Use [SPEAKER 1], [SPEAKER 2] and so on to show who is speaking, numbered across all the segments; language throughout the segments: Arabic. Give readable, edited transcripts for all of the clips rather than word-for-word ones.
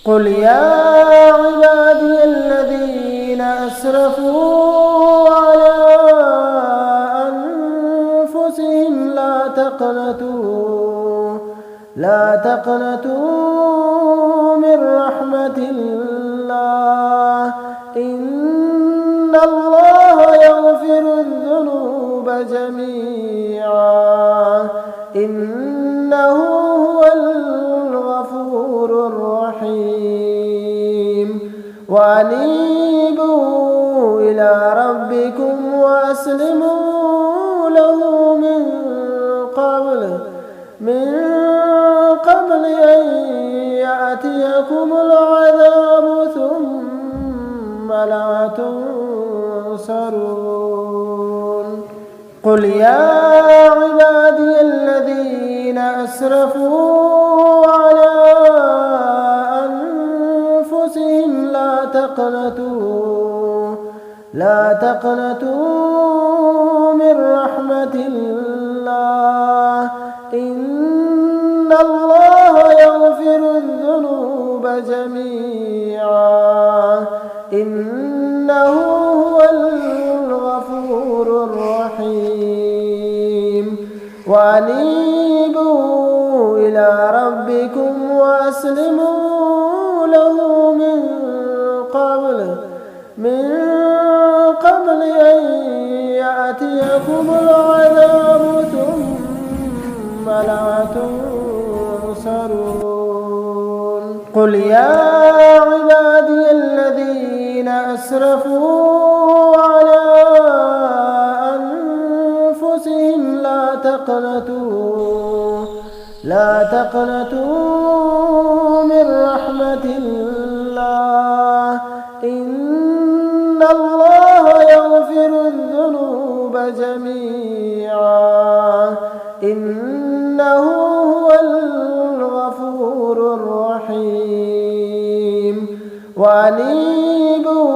[SPEAKER 1] قل يا عبادي الذين أسرفوا على أنفسهم لا تقنطوا من رحمة الله إن الله يغفر الذنوب جميعا إنه هو الغفور الرحيم وأنيبوا إلى ربكم وأسلموا له من قبل أن يأتيكم العذاب ثم لا تنصرون قل يا عبادي الذين أسرفوا على أنفسهم لا تقنطوا من رحمة الله إن الله يغفر الذنوب جميعا إنه هو الغفور الرحيم وأنيبوا إلى ربكم وأسلموا له من قبل أن يأتيكم العذاب ثم لا تنصرون قل يا عبادي الذين أسرفوا على أنفسهم لا تقنطوا من رحمة الله إن الله يغفر الذنوب جميعا إنه هو الغفور الرحيم وأنيبوا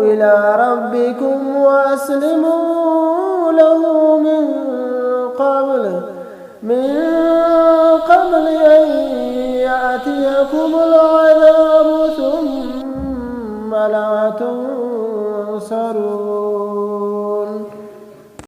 [SPEAKER 1] إلى ربكم وأسلموا له من قبل أن يأتيكم العذاب ثم لا تنصرون